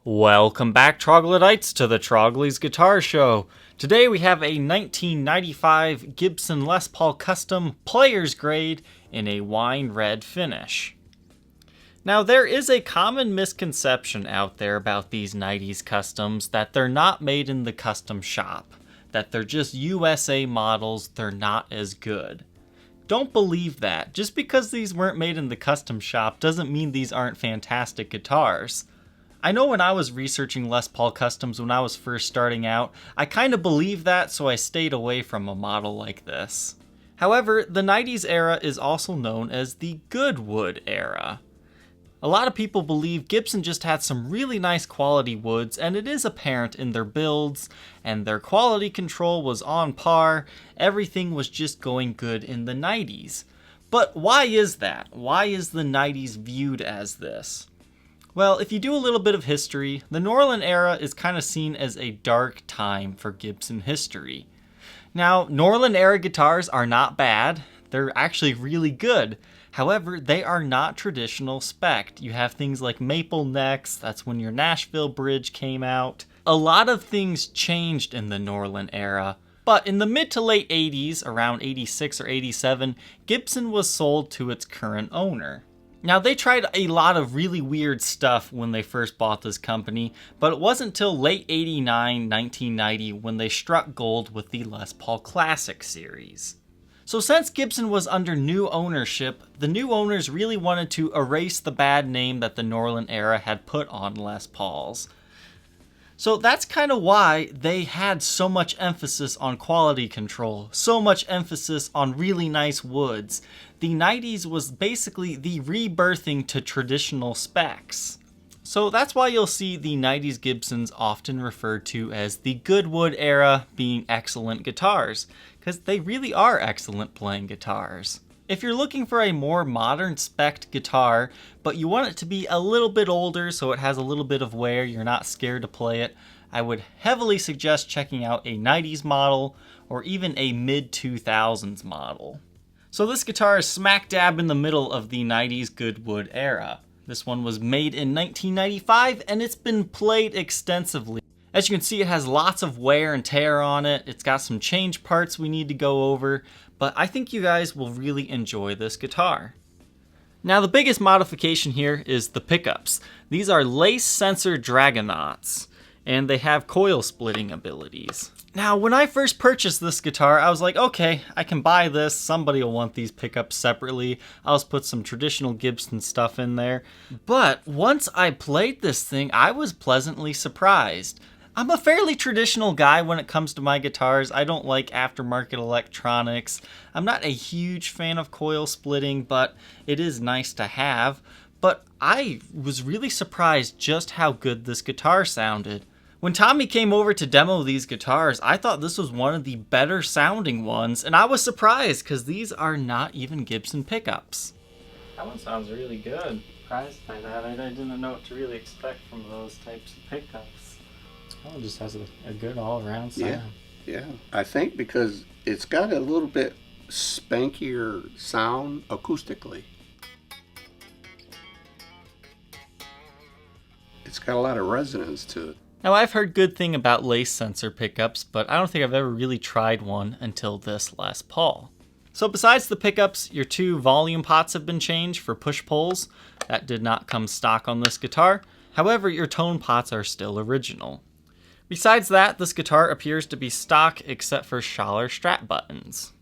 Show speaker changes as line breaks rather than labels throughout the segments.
Welcome back, Troglodytes, to the Trogly's Guitar Show. Today we have a 1995 Gibson Les Paul Custom Player's Grade in a wine red finish. Now, there is a common misconception out there about these 90s customs that they're not made in the custom shop, that they're just USA models, they're not as good. Don't believe that. Just because these weren't made in the custom shop doesn't mean these aren't fantastic guitars. I know when I was researching Les Paul customs when I was first starting out, I kind of believed that, so I stayed away from a model like this. However, the 90s era is also known as the good wood era. A lot of people believe Gibson just had some really nice quality woods, and it is apparent in their builds, and their quality control was on par. Everything was just going good in the 90s. But why is that? Why is the 90s viewed as this? Well, if you do a little bit of history, the Norlin era is kind of seen as a dark time for Gibson history. Now, Norlin era guitars are not bad. They're actually really good. However, they are not traditional spec'd. You have things like maple necks, that's when your Nashville bridge came out. A lot of things changed in the Norlin era. But in the mid to late 80s, around 86 or 87, Gibson was sold to its current owner. Now, they tried a lot of really weird stuff when they first bought this company, but it wasn't until late 89, 1990 when they struck gold with the Les Paul Classic series. So since Gibson was under new ownership, the new owners really wanted to erase the bad name that the Norlin era had put on Les Pauls. So that's kind of why they had so much emphasis on quality control, so much emphasis on really nice woods. The 90s was basically the rebirthing to traditional specs. So that's why you'll see the 90s Gibsons often referred to as the good wood era, being excellent guitars, because they really are excellent playing guitars. If you're looking for a more modern spec'd guitar, but you want it to be a little bit older so it has a little bit of wear, you're not scared to play it, I would heavily suggest checking out a 90s model or even a mid-2000s model. So this guitar is smack dab in the middle of the 90s good wood era. This one was made in 1995 and it's been played extensively. As you can see, it has lots of wear and tear on it. It's got some change parts we need to go over, but I think you guys will really enjoy this guitar. Now, the biggest modification here is the pickups. These are lace sensor Dragonauts, and they have coil splitting abilities. Now, when I first purchased this guitar, I was like, okay, I can buy this. Somebody will want these pickups separately. I'll just put some traditional Gibson stuff in there. But once I played this thing, I was pleasantly surprised. I'm a fairly traditional guy when it comes to my guitars. I don't like aftermarket electronics. I'm not a huge fan of coil splitting, but it is nice to have. But I was really surprised just how good this guitar sounded. When Tommy came over to demo these guitars, I thought this was one of the better sounding ones, and I was surprised because these are not even Gibson pickups. That one sounds really good. Surprised by that. I didn't know what to really expect from those types of pickups. Oh, it just has a good all-around sound.
Yeah. I think because it's got a little bit spankier sound acoustically. It's got a lot of resonance to it.
Now, I've heard good thing about lace sensor pickups, but I don't think I've ever really tried one until this Les Paul. So besides the pickups, your two volume pots have been changed for push-pulls. That did not come stock on this guitar. However, your tone pots are still original. Besides that, this guitar appears to be stock except for Schaller strap buttons.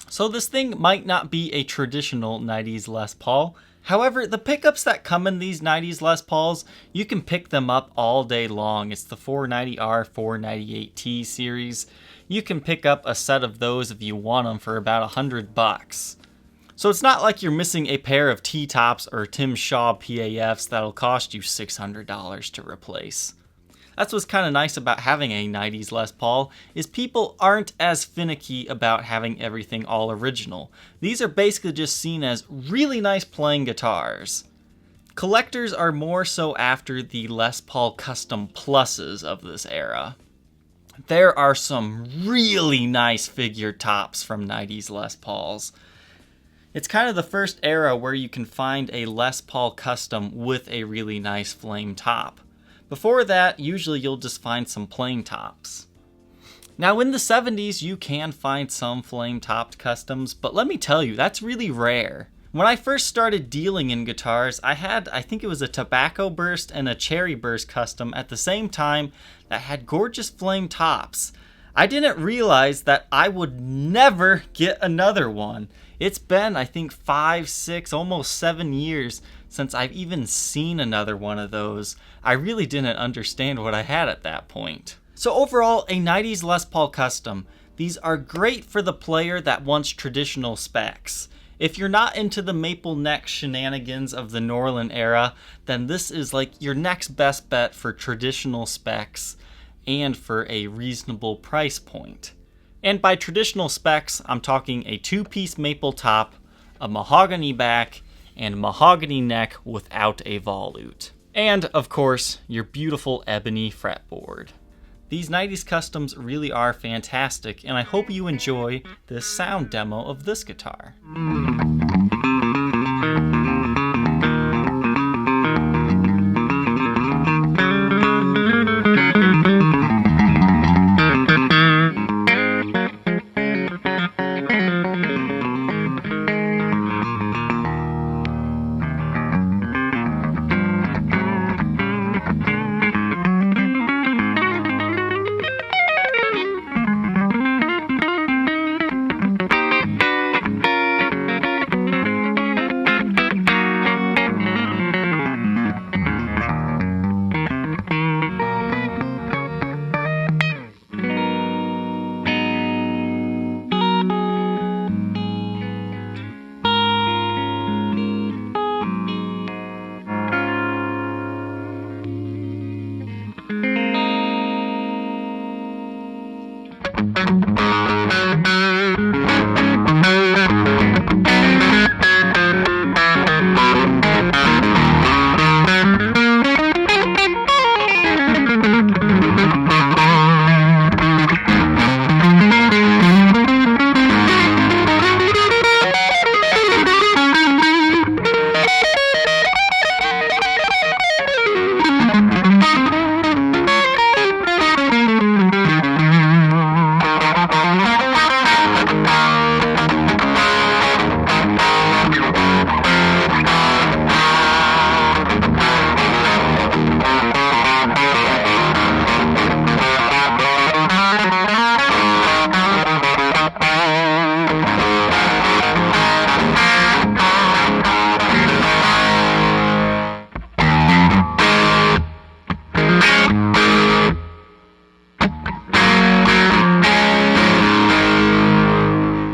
So this thing might not be a traditional 90s Les Paul. However, the pickups that come in these 90s Les Pauls, you can pick them up all day long. It's the 490R, 498T series. You can pick up a set of those if you want them for about $100. So it's not like you're missing a pair of T-tops or Tim Shaw PAFs that'll cost you $600 to replace. That's what's kind of nice about having a 90s Les Paul, is people aren't as finicky about having everything all original. These are basically just seen as really nice playing guitars. Collectors are more so after the Les Paul Custom Pluses of this era. There are some really nice figure tops from 90s Les Pauls. It's kind of the first era where you can find a Les Paul Custom with a really nice flame top. Before that, usually you'll just find some plain tops. Now in the 70s, you can find some flame-topped customs, but let me tell you, that's really rare. When I first started dealing in guitars, I think it was a Tobacco Burst and a Cherry Burst custom at the same time that had gorgeous flame tops. I didn't realize that I would never get another one. It's been, I think, 5, 6, almost 7 years since I've even seen another one of those. I really didn't understand what I had at that point. So overall, a 90s Les Paul Custom. These are great for the player that wants traditional specs. If you're not into the maple neck shenanigans of the Norlin era, then this is like your next best bet for traditional specs and for a reasonable price point. And by traditional specs, I'm talking a 2-piece maple top, a mahogany back, and mahogany neck without a volute. And, of course, your beautiful ebony fretboard. These 90s customs really are fantastic, and I hope you enjoy this sound demo of this guitar.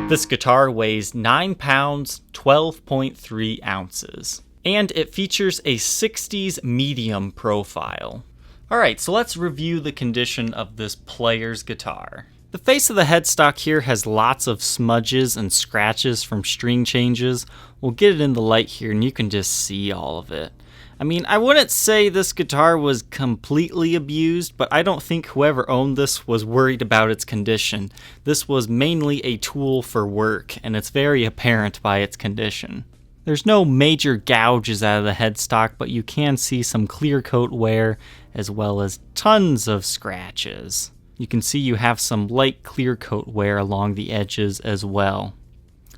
This guitar weighs 9 pounds, 12.3 ounces, and it features a 60s medium profile. Alright, so let's review the condition of this player's guitar. The face of the headstock here has lots of smudges and scratches from string changes. We'll get it in the light here and you can just see all of it. I mean, I wouldn't say this guitar was completely abused, but I don't think whoever owned this was worried about its condition. This was mainly a tool for work, and it's very apparent by its condition. There's no major gouges out of the headstock, but you can see some clear coat wear, as well as tons of scratches. You can see you have some light clear coat wear along the edges as well.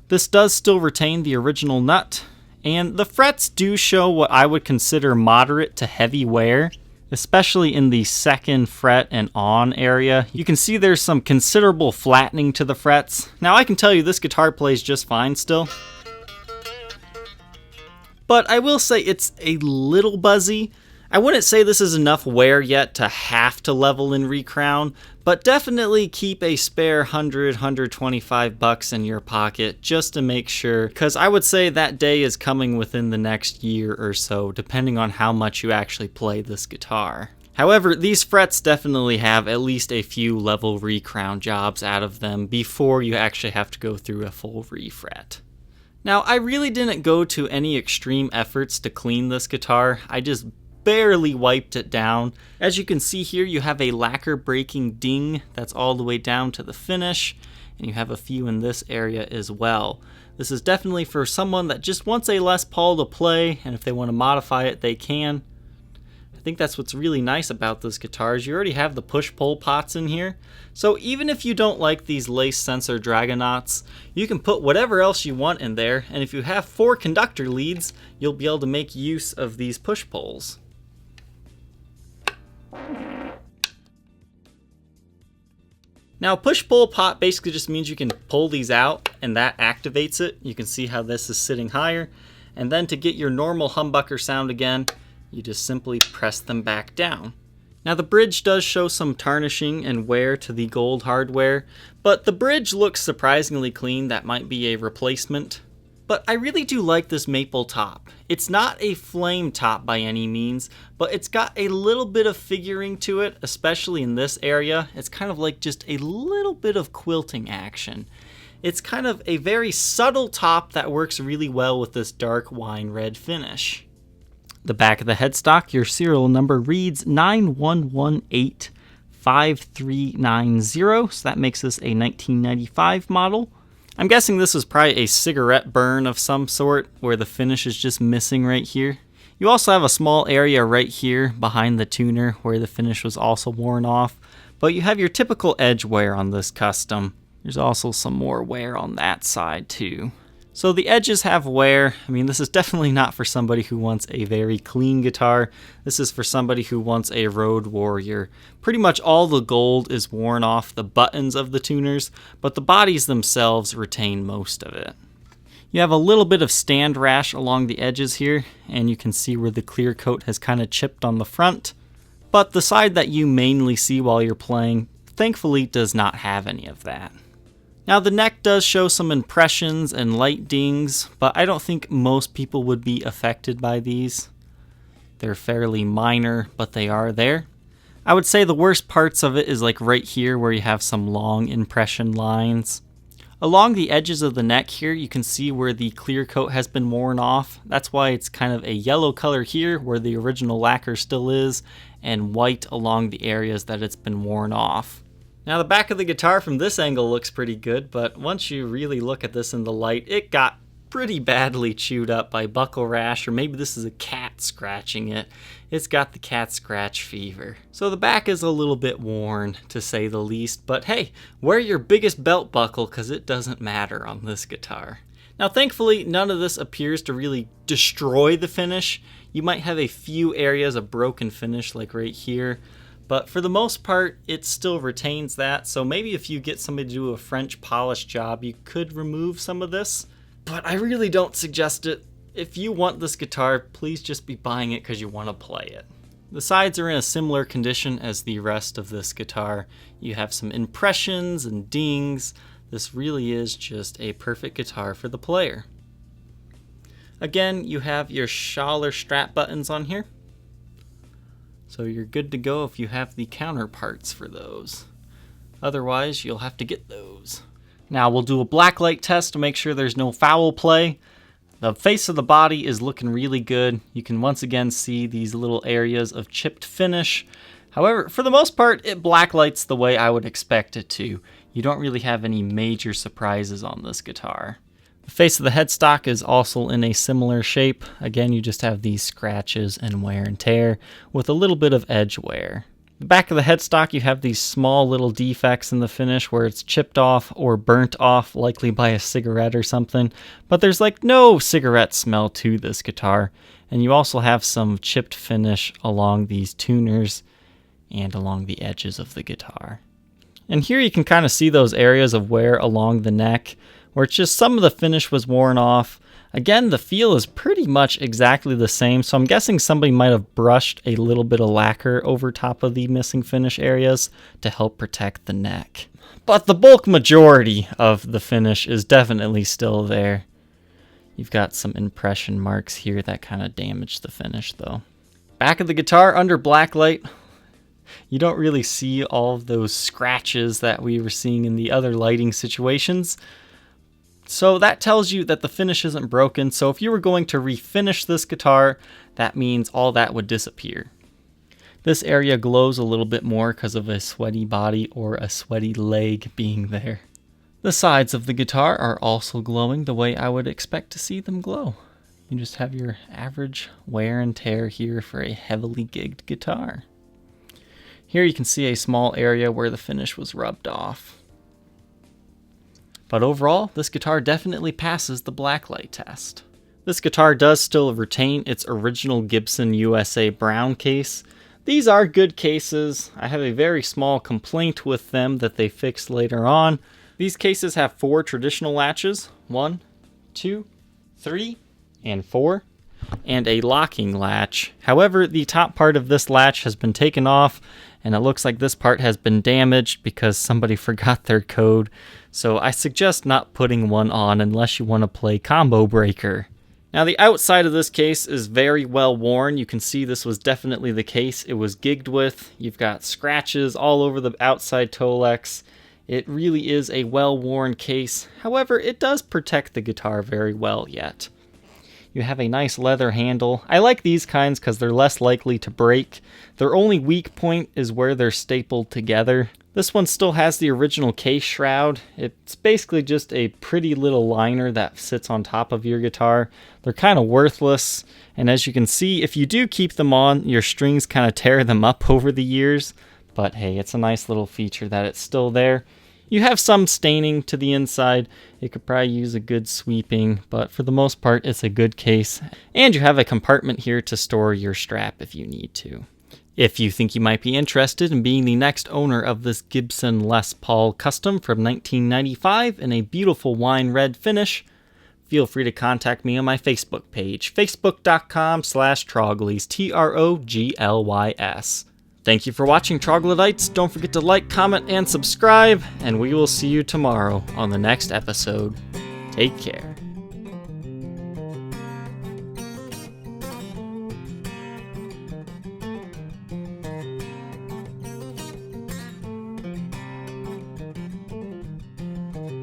This does still retain the original nut, and the frets do show what I would consider moderate to heavy wear, especially in the 2nd fret and on area. You can see there's some considerable flattening to the frets. Now I can tell you this guitar plays just fine still, but I will say it's a little buzzy. I wouldn't say this is enough wear yet to have to level and recrown, but definitely keep a spare $125 in your pocket just to make sure, because I would say that day is coming within the next year or so, depending on how much you actually play this guitar. However, these frets definitely have at least a few level recrown jobs out of them before you actually have to go through a full refret. Now, I really didn't go to any extreme efforts to clean this guitar. I just barely wiped it down. As you can see here, you have a lacquer breaking ding that's all the way down to the finish, and you have a few in this area as well. This is definitely for someone that just wants a Les Paul to play, and if they want to modify it, they can. I think that's what's really nice about this guitar is you already have the push-pull pots in here. So even if you don't like these lace sensor Dragonauts, you can put whatever else you want in there, and if you have 4 conductor leads, you'll be able to make use of these push-pulls. Now, push-pull pot basically just means you can pull these out and that activates it. You can see how this is sitting higher. And then to get your normal humbucker sound again, you just simply press them back down. Now the bridge does show some tarnishing and wear to the gold hardware, but the bridge looks surprisingly clean. That might be a replacement. But I really do like this maple top. It's not a flame top by any means, but it's got a little bit of figuring to it, especially in this area. It's kind of like just a little bit of quilting action. It's kind of a very subtle top that works really well with this dark wine red finish. The back of the headstock, your serial number reads 91185390, so that makes this a 1995 model. I'm guessing this was probably a cigarette burn of some sort where the finish is just missing right here. You also have a small area right here behind the tuner where the finish was also worn off, but you have your typical edge wear on this custom. There's also some more wear on that side too. So the edges have wear. I mean, this is definitely not for somebody who wants a very clean guitar. This is for somebody who wants a road warrior. Pretty much all the gold is worn off the buttons of the tuners, but the bodies themselves retain most of it. You have a little bit of stand rash along the edges here, and you can see where the clear coat has kind of chipped on the front. But the side that you mainly see while you're playing, thankfully does not have any of that. Now the neck does show some impressions and light dings, but I don't think most people would be affected by these. They're fairly minor, but they are there. I would say the worst parts of it is like right here where you have some long impression lines. Along the edges of the neck here, you can see where the clear coat has been worn off. That's why it's kind of a yellow color here where the original lacquer still is, and white along the areas that it's been worn off. Now the back of the guitar from this angle looks pretty good, but once you really look at this in the light, it got pretty badly chewed up by buckle rash, or maybe this is a cat scratching it. It's got the cat scratch fever. So the back is a little bit worn, to say the least, but hey, wear your biggest belt buckle because it doesn't matter on this guitar. Now thankfully, none of this appears to really destroy the finish. You might have a few areas of broken finish like right here, but for the most part, it still retains that. So maybe if you get somebody to do a French polish job, you could remove some of this, but I really don't suggest it. If you want this guitar, please just be buying it because you want to play it. The sides are in a similar condition as the rest of this guitar. You have some impressions and dings. This really is just a perfect guitar for the player. Again, you have your Schaller strap buttons on here. So you're good to go if you have the counterparts for those. Otherwise, you'll have to get those. Now we'll do a blacklight test to make sure there's no foul play. The face of the body is looking really good. You can once again see these little areas of chipped finish. However, for the most part, it blacklights the way I would expect it to. You don't really have any major surprises on this guitar. The face of the headstock is also in a similar shape. Again, you just have these scratches and wear and tear with a little bit of edge wear. The back of the headstock, you have these small little defects in the finish where it's chipped off or burnt off, likely by a cigarette or something. But there's like no cigarette smell to this guitar. And you also have some chipped finish along these tuners and along the edges of the guitar. And here you can kind of see those areas of wear along the neck where it's just some of the finish was worn off. Again, the feel is pretty much exactly the same, so I'm guessing somebody might have brushed a little bit of lacquer over top of the missing finish areas to help protect the neck. But the bulk majority of the finish is definitely still there. You've got some impression marks here that kind of damaged the finish though. Back of the guitar under blacklight, you don't really see all of those scratches that we were seeing in the other lighting situations. So that tells you that the finish isn't broken. So if you were going to refinish this guitar, that means all that would disappear. This area glows a little bit more because of a sweaty body or a sweaty leg being there. The sides of the guitar are also glowing the way I would expect to see them glow. You just have your average wear and tear here for a heavily gigged guitar. Here you can see a small area where the finish was rubbed off. But overall, this guitar definitely passes the blacklight test. This guitar does still retain its original Gibson USA brown case. These are good cases. I have a very small complaint with them that they fixed later on. These cases have 4 traditional latches, 1, 2, 3, and 4, and a locking latch. However, the top part of this latch has been taken off, and it looks like this part has been damaged because somebody forgot their code. So I suggest not putting one on unless you want to play Combo Breaker. Now the outside of this case is very well worn. You can see this was definitely the case it was gigged with. You've got scratches all over the outside Tolex. It really is a well-worn case. However, it does protect the guitar very well yet. You have a nice leather handle. I like these kinds because they're less likely to break. Their only weak point is where they're stapled together. This one still has the original case shroud. It's basically just a pretty little liner that sits on top of your guitar. They're kind of worthless, and as you can see, if you do keep them on, your strings kind of tear them up over the years. But hey, it's a nice little feature that it's still there. You have some staining to the inside. It could probably use a good sweeping, but for the most part, it's a good case. And you have a compartment here to store your strap if you need to. If you think you might be interested in being the next owner of this Gibson Les Paul Custom from 1995 in a beautiful wine red finish, feel free to contact me on my Facebook page, facebook.com/Troglys, Troglys. Thank you for watching, Troglodytes. Don't forget to like, comment, and subscribe, and we will see you tomorrow on the next episode. Take care.